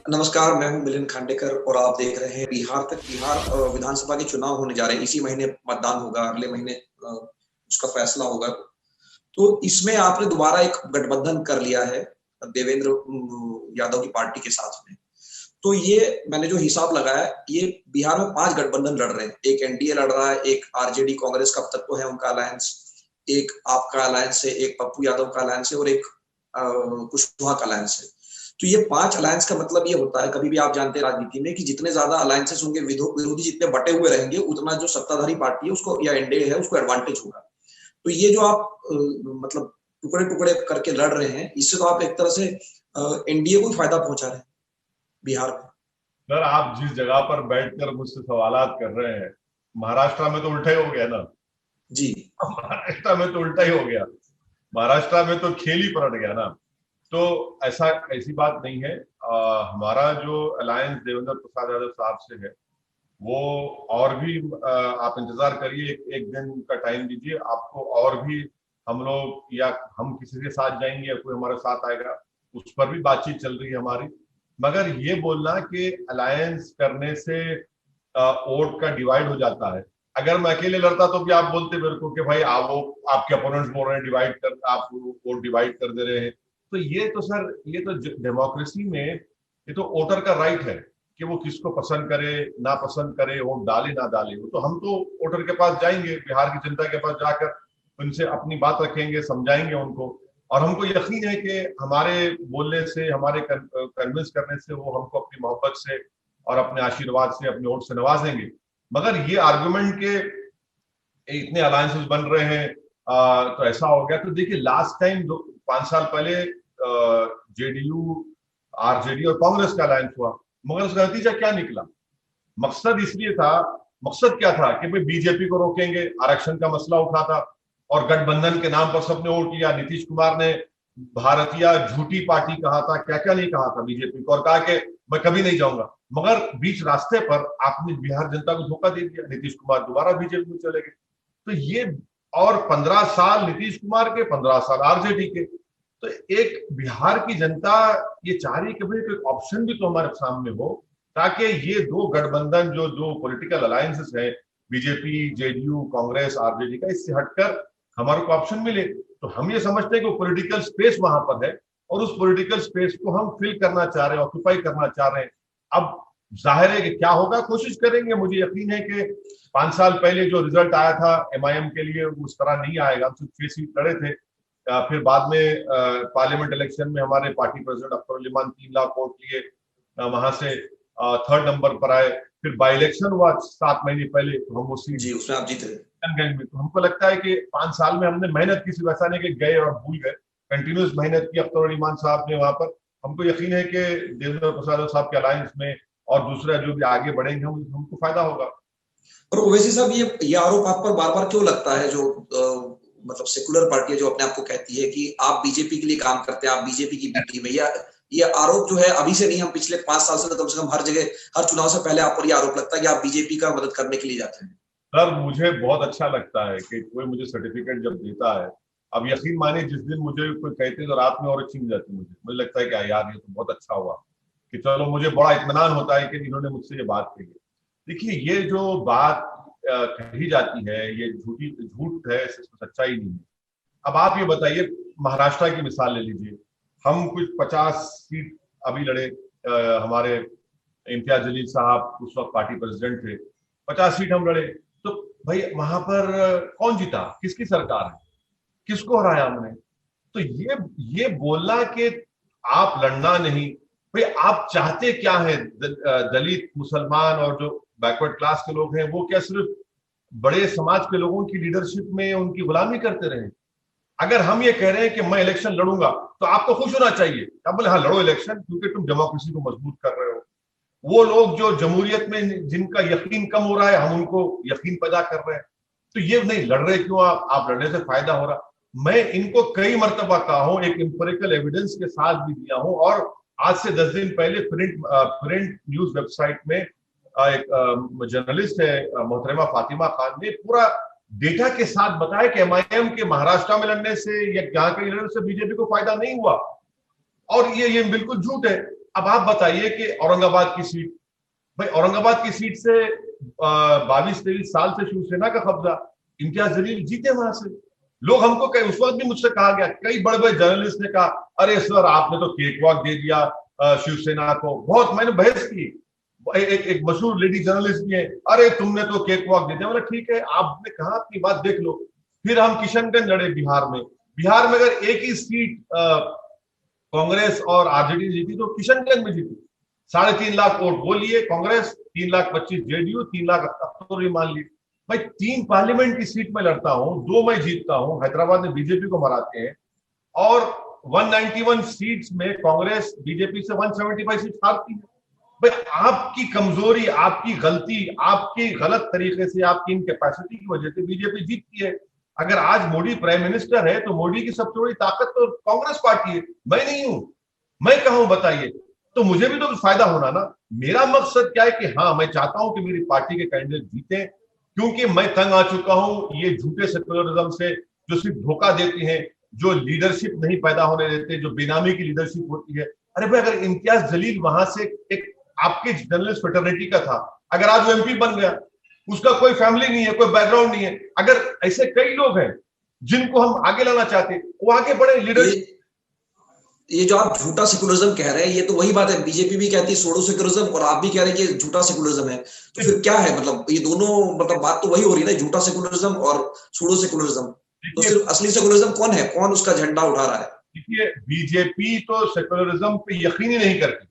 नमस्कार, मैं हूँ मिलिंद खांडेकर और आप देख रहे हैं बिहार विधानसभा के चुनाव होने जा रहे हैं। इसी महीने मतदान होगा, अगले महीने उसका फैसला होगा। तो इसमें आपने दोबारा एक गठबंधन कर लिया है देवेंद्र यादव की पार्टी के साथ में। तो ये मैंने जो हिसाब लगाया, ये बिहार में 5 गठबंधन लड़ रहे हैं। एक एनडीए लड़ रहा है, एक आरजेडी कांग्रेस का अब तक तो है उनका अलायंस, एक आपका अलायंस है, एक पप्पू यादव का अलायंस है और एक कुशवाहा का अलायंस है। तो ये 5 अलायंस का मतलब ये होता है, कभी भी आप जानते हैं राजनीति में कि जितने ज्यादा अलायंसेस होंगे, विरोधी जितने बटे हुए रहेंगे, उतना जो सत्ताधारी पार्टी है उसको या एनडीए है उसको एडवांटेज होगा। तो ये जो आप मतलब टुकड़े टुकड़े करके लड़ रहे हैं, इससे तो आप एक तरह से एनडीए को फायदा पहुंचा रहे हैं बिहार में। सर, आप जिस जगह पर बैठकर मुझसे सवालात कर रहे हैं, महाराष्ट्र में तो उल्टा ही हो गया ना। जी, महाराष्ट्र में तो उल्टा ही हो गया। महाराष्ट्र में तो खेल ही पलट गया ना। तो ऐसी बात नहीं है। हमारा जो अलायंस देवेंद्र प्रसाद यादव साहब से है, वो और भी आप इंतजार करिए, एक दिन का टाइम दीजिए आपको। और भी हम लोग या हम किसी के साथ जाएंगे या कोई हमारे साथ आएगा, उस पर भी बातचीत चल रही है हमारी। मगर ये बोलना कि अलायंस करने से वोट का डिवाइड हो जाता है। अगर मैं अकेले लड़ता तो भी आप बोलते मेरे को कि भाई आप वो आपके अपोनेंट्स बोल रहे हैं डिवाइड कर, आप वोट डिवाइड कर दे रहे हैं। तो ये तो सर, ये तो डेमोक्रेसी में ये तो वोटर का राइट है कि वो किसको पसंद करे ना पसंद करे, वोट डाले ना डाले। वो तो हम तो वोटर के पास जाएंगे, बिहार की जनता के पास जाकर उनसे अपनी बात रखेंगे, समझाएंगे उनको। और हमको यकीन है कि हमारे बोलने से, हमारे कन्विंस करने से वो हमको अपनी मोहब्बत से और अपने आशीर्वाद से, अपने वोट से नवाजेंगे। मगर ये आर्गुमेंट के इतने अलायंसेस बन रहे हैं तो ऐसा हो गया। तो देखिए, लास्ट टाइम 5 साल पहले जेडीयू, आरजेडी और कांग्रेस का अलायंस हुआ, मगर उसका नतीजा क्या निकला? मकसद इसलिए था, मकसद क्या था कि भाई बीजेपी को रोकेंगे, आरक्षण का मसला उठा था और गठबंधन के नाम पर सबने वोट किया। नीतीश कुमार ने भारतीय झूठी पार्टी कहा था, क्या क्या नहीं कहा था बीजेपी को, और कहा कि मैं कभी नहीं जाऊंगा। मगर बीच रास्ते पर आपने बिहार जनता को धोखा दे दिया, नीतीश कुमार दोबारा बीजेपी में चले गए। तो ये, और 15 साल नीतीश कुमार के, 15 साल आरजेडी के। तो एक बिहार की जनता ये चाह रही है कि भाई कोई ऑप्शन भी तो हमारे सामने हो, ताकि ये दो गठबंधन, जो दो पॉलिटिकल अलायंसेस है, बीजेपी, जेडीयू, कांग्रेस, आरजेडी का, इससे हटकर हमारे को ऑप्शन मिले। तो हम ये समझते हैं कि पॉलिटिकल स्पेस वहां पर है और उस पॉलिटिकल स्पेस को हम फिल करना चाह रहे हैं, ऑक्यूपाई करना चाह रहे हैं। अब जाहिर है कि क्या होगा, कोशिश करेंगे। मुझे यकीन है कि 5 साल पहले जो रिजल्ट आया था एमआईएम के लिए, उस तरह नहीं आएगा। हम सिर्फ 6 सीट लड़े थे। फिर बाद में पार्लियामेंट इलेक्शन में हमारे पार्टी प्रेसिडेंट अख्तर उल इमान 3 लाख वोट लिए, वहां से 3rd नंबर पर आए। फिर बाई इलेक्शन हुआ 7 महीने पहले, तो हम वो सीट जी, उसमें आप जीते। में। तो हमको लगता है कि 5 साल में हमने मेहनत की, सिर्फ ऐसा नहीं कि गए और भूल गए। कंटिन्यूस मेहनत की अख्तर उल इमान साहब ने वहां पर। हमको यकीन है कि देवेंद्र प्रसाद साहब के अलायंस में और दूसरा जो भी आगे बढ़ेंगे हमको फायदा होगा। और ओवैसी साहब, ये आरोप आप पर बार बार क्यों लगता है, जो मतलब सेकुलर पार्टी है जो अपने आप को कहती है कि आप बीजेपी के लिए काम करते हैं, आप बीजेपी की बी टीम है, या ये आरोप जो है अभी से नहीं, हम पिछले 5 साल से कम हर जगह, हर चुनाव से पहले आप पर ये आरोप लगता है कि आप बीजेपी का मदद करने के लिए जाते हैं? सर, मुझे बहुत अच्छा लगता है कि कोई मुझे सर्टिफिकेट जब देता है। अब यकीन मानिए, जिस दिन मुझे कोई कहते तो रात में और अच्छी नहीं जाती। मुझे लगता है कि यार ये तो बहुत अच्छा हुआ, कि चलो, मुझे बड़ा इत्मीनान होता है कि इन्होंने मुझसे ये बात कही। देखिए, ये जो बात कही जाती है, ये झूठ है, इसमें सच्चाई नहीं है। अब आप ये बताइए, महाराष्ट्र की मिसाल ले लीजिए। हम कुछ 50 सीट अभी लड़े, हमारे इम्तियाज जलील साहब उस वक्त पार्टी प्रेसिडेंट थे, 50 सीट हम लड़े। तो भाई वहां पर कौन जीता, किसकी सरकार है, किसको हराया हमने? तो ये बोलना कि आप लड़ना नहीं, भाई आप चाहते क्या है? दलित, मुसलमान और जो बैकवर्ड क्लास के लोग हैं, वो क्या सिर्फ बड़े समाज के लोगों की लीडरशिप में उनकी गुलामी करते रहे? अगर हम ये कह रहे हैं कि मैं इलेक्शन लड़ूंगा, तो आपको खुश होना चाहिए। आप बोले हाँ लड़ो इलेक्शन, क्योंकि तुम डेमोक्रेसी को मजबूत कर रहे हो। वो लोग जो जमहूरियत में जिनका यकीन कम हो रहा है, हम उनको यकीन पैदा कर रहे हैं। तो ये नहीं लड़ रहे क्यों? आप लड़ने से फायदा हो रहा। मैं इनको कई मरतबा कहा हूं, एक इंपेरिकल एविडेंस के साथ भी दिया हूं। और आज से 10 दिन पहले प्रिंट न्यूज वेबसाइट में एक जर्नलिस्ट है मोहतरमा फातिमा खान ने पूरा डेटा के साथ बताया कि एमआईएम के महाराष्ट्र में लड़ने से या यहाँ के लड़ने से बीजेपी को फायदा नहीं हुआ। और ये बिल्कुल झूठ है। अब आप बताइए कि औरंगाबाद की सीट, भाई औरंगाबाद की सीट से 22-23 साल से शिवसेना का कब्जा, इम्तियाज जलील जीते वहां से। लोग हमको उस वक्त भी मुझसे कहा गया, कई बड़े बड़े जर्नलिस्ट ने कहा, अरे सर आपने तो केक वॉक दे दिया शिवसेना को। बहुत मैंने बहस की, एक मशहूर लेडी जर्नलिस्ट भी है, अरे तुमने तो केक वॉक दे दिया। मतलब ठीक है, आपने कहा अपनी बात देख लो। फिर हम किशनगंज लड़े बिहार में। बिहार में अगर एक ही सीट कांग्रेस और आरजेडी जीती तो किशनगंज में जीती। 3.5 लाख वोट वो लिए कांग्रेस, 3,25,000 जेडीयू, 3 लाख तो मान ली। भाई 3 पार्लियामेंट की सीट में लड़ता हूं, 2 मैं जीतता हूं, हैदराबाद में बीजेपी को हराते हैं, और 191 सीट्स में कांग्रेस बीजेपी से 175 सीट हारती है। भाई आपकी कमजोरी, आपकी गलती, आपकी गलत तरीके से, आपकी इनकैपेसिटी की वजह से बीजेपी जीतती है। अगर आज मोदी प्राइम मिनिस्टर है तो मोदी की सबसे बड़ी ताकत तो कांग्रेस पार्टी है, मैं नहीं हूं। मैं कहा हूं बताइए, तो मुझे भी तो फायदा होना ना। मेरा मकसद क्या है कि हाँ, मैं चाहता हूं कि मेरी पार्टी के कैंडिडेट जीते, क्योंकि मैं तंग आ चुका हूं ये झूठे सेक्युलरिज्म से, जो सिर्फ धोखा देते हैं, जो लीडरशिप नहीं पैदा होने देते, जो बेनामी की लीडरशिप होती है। अरे भाई अगर इम्तियाज जलील वहां से एक आपके जर्नलिस्ट फेटर्निटी का था, अगर आज वो एमपी बन गया, उसका कोई फैमिली नहीं है, कोई बैकग्राउंड नहीं है, अगर ऐसे कई लोग हैं जिनको हम आगे लाना चाहते, वो आगे बढ़े लीडरशिप। ये जो आप झूठा सेकुलरिज्म कह रहे हैं, ये तो वही बात है, बीजेपी भी कहती है सोडो सेकुलरिज्म और आप भी कह रहे हैं कि झूठा सेकुलरिज्म है। तो फिर क्या है, मतलब ये दोनों, मतलब बात तो वही हो रही है ना, झूठा सेकुलरिज्म और सोडो सेकुलरिज्म। तो सिर्फ असली सेकुलरिज्म कौन है, कौन उसका झंडा उठा रहा है? देखिए, बीजेपी तो सेकुलरिज्म पे यकीन ही नहीं करती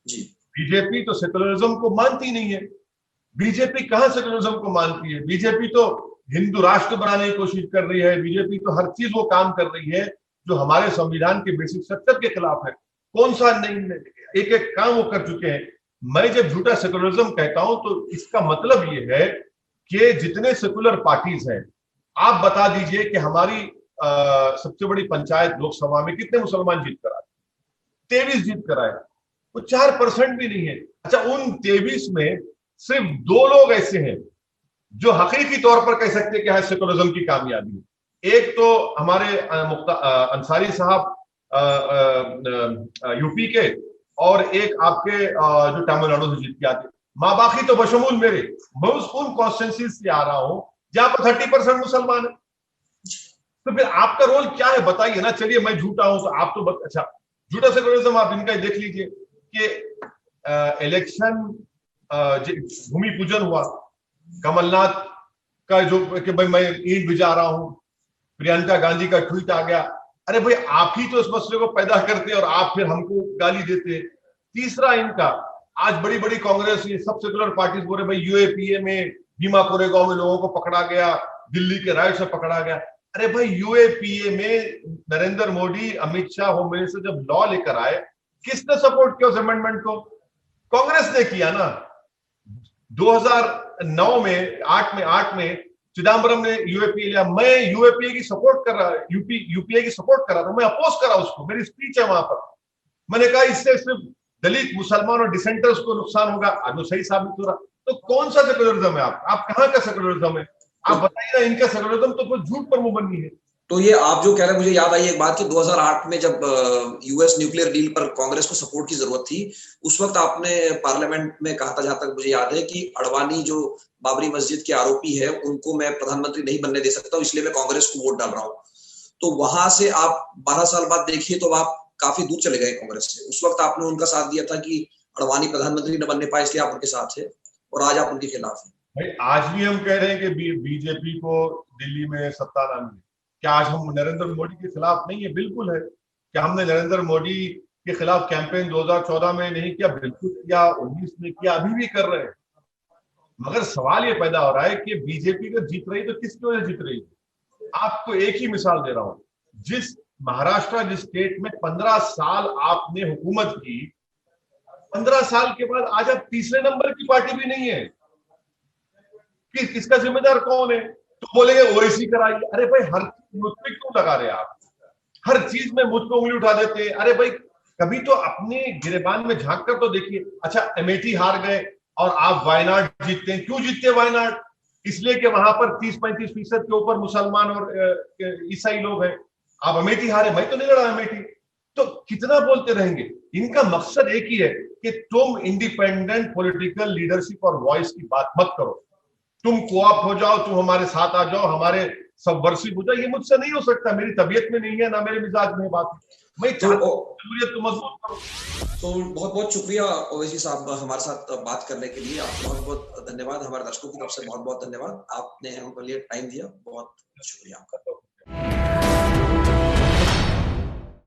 जी। बीजेपी तो सेकुलरिज्म को मानती नहीं है। बीजेपी कहां सेकुलरिज्म को मानती है? बीजेपी तो हिंदू राष्ट्र बनाने की कोशिश कर रही है। बीजेपी तो हर चीज वो काम कर रही है जो हमारे संविधान के बेसिक स्ट्रक्चर के खिलाफ है। कौन सा नहीं, एक एक काम वो कर चुके हैं। मैं जब झूठा सेकुलरिज्म कहता हूं तो इसका मतलब ये है कि जितने सेकुलर पार्टीज हैं, आप बता दीजिए कि हमारी सबसे बड़ी पंचायत लोकसभा में कितने मुसलमान जीत कर आए? 23 जीत कर आए, वो 4% भी नहीं है। अच्छा, उन 23 में सिर्फ 2 लोग ऐसे हैं जो हकीकी तौर पर कह सकते हैं कि हाँ, सेकुलरिज्म की कामयाबी है। एक तो हमारे अंसारी साहब यूपी के, और एक आपके जो तमिलनाडु से जीत के आते। माँ बाकी तो बशमूल मेरे, मैं उन कॉन्स्टिट्यूंसी से आ रहा हूं जहां पर 30% मुसलमान है। तो फिर आपका रोल क्या है बताइए ना। चलिए मैं झूठा हूं तो आप तो अच्छा, झूठा सेकुलरिज्म आप इनका देख लीजिए कि इलेक्शन भूमि पूजन हुआ, कमलनाथ का जो कि भाई मैं ईंट भिजा रहा हूं, प्रियंका गांधी का ट्वीट आ गया। अरे भाई आप ही तो इस मसले को पैदा करते और आप फिर हमको गाली देते। तीसरा, इनका आज बड़ी बड़ी कांग्रेस, ये सब सेकुलर पार्टीज बोल रहे भाई यूएपीए में भीमा कोरेगांव में लोगों को पकड़ा गया, दिल्ली के राइट से पकड़ा गया। अरे भाई यूएपीए में नरेंद्र मोदी, अमित शाह होम मिनिस्टर जब लॉ लेकर आए, किसने सपोर्ट किया उस अमेंडमेंट को? कांग्रेस ने किया ना। 2009 में 8 में चिदम्बरम ने यूएपीए लिया, मैं यूएपीए की सपोर्ट कर रहा, यूपीए की सपोर्ट कर रहा था, मैं अपोज करा उसको, मेरी स्पीच है वहां पर। मैंने कहा इससे सिर्फ दलित, मुसलमान और डिसेंटर्स को नुकसान होगा। आज वो सही साबित हो रहा। तो कौन सा सेकुलरिज्म है आप कहां का सेकुलरिज्म है? आप बताइए ना। इनका सेकुलरिज्म तो कोई झूठ पर मुंह बनी है। तो ये आप जो कह रहे हैं, मुझे याद आई एक बात कि 2008 में जब यूएस न्यूक्लियर डील पर कांग्रेस को सपोर्ट की जरूरत थी, उस वक्त आपने पार्लियामेंट में कहा था, जहां तक मुझे याद है, कि अडवाणी जो बाबरी मस्जिद के आरोपी है, उनको मैं प्रधानमंत्री नहीं बनने दे सकता, इसलिए मैं कांग्रेस को वोट डाल रहा हूं। तो वहां से आप 12 साल बाद देखिए तो आप काफी दूर चले गए कांग्रेस से। उस वक्त आपने उनका साथ दिया था कि अडवाणी प्रधानमंत्री न बनने पाए, इसलिए आप उनके साथ है, और आज आप उनके खिलाफ हैं। भाई आज भी हम कह रहे हैं कि बीजेपी को दिल्ली में सत्ता ना मिले। क्या आज हम नरेंद्र मोदी के खिलाफ नहीं है? बिल्कुल है। क्या हमने नरेंद्र मोदी के खिलाफ कैंपेन 2014 में नहीं किया? बिल्कुल किया, 19 में किया, अभी भी कर रहे हैं। मगर सवाल ये पैदा हो रहा है कि बीजेपी अगर जीत रही तो किसकी वजह जीत रही है? आपको एक ही मिसाल दे रहा हूं। जिस महाराष्ट्र, जिस स्टेट में 15 साल आपने हुकूमत की, 15 साल के बाद आज आप तीसरे नंबर की पार्टी भी नहीं है। इसका जिम्मेदार कौन है? तो बोलेंगे ओवैसी कराइए। अरे भाई हर मुझ पे क्यों लगा रहे आप? हर चीज में मुझ पे उंगली उठा देते हैं। अरे भाई कभी तो अपने गिरेबान में झांक कर तो देखिए। अच्छा, अमेठी हार गए और आप वायनाड जीतते हैं। क्यों जीतते हैं वायनाड? इसलिए कि वहां पर 30-35% के ऊपर मुसलमान और ईसाई लोग हैं। आप अमेठी हारे, मैं तो नहीं लड़ा अमेठी। तो कितना बोलते रहेंगे? इनका मकसद एक ही है कि तुम इंडिपेंडेंट पॉलिटिकल लीडरशिप और वॉइस की बात मत करो, तुम कोऑप्ट हो जाओ, तुम हमारे साथ आ जाओ, हमारे सबवर्सिव हो जाओ। ये मुझसे नहीं हो सकता, मेरी तबीयत में नहीं है, ना मेरे मिजाज में बात है। मैं जमहूरियत को मजबूत करो। तो बहुत बहुत शुक्रिया ओवैसी साहब हमारे साथ बात करने के लिए। आप बहुत बहुत धन्यवाद, हमारे दर्शकों की तरफ से बहुत बहुत धन्यवाद, आपने हमको लिए टाइम दिया, बहुत शुक्रिया आपका।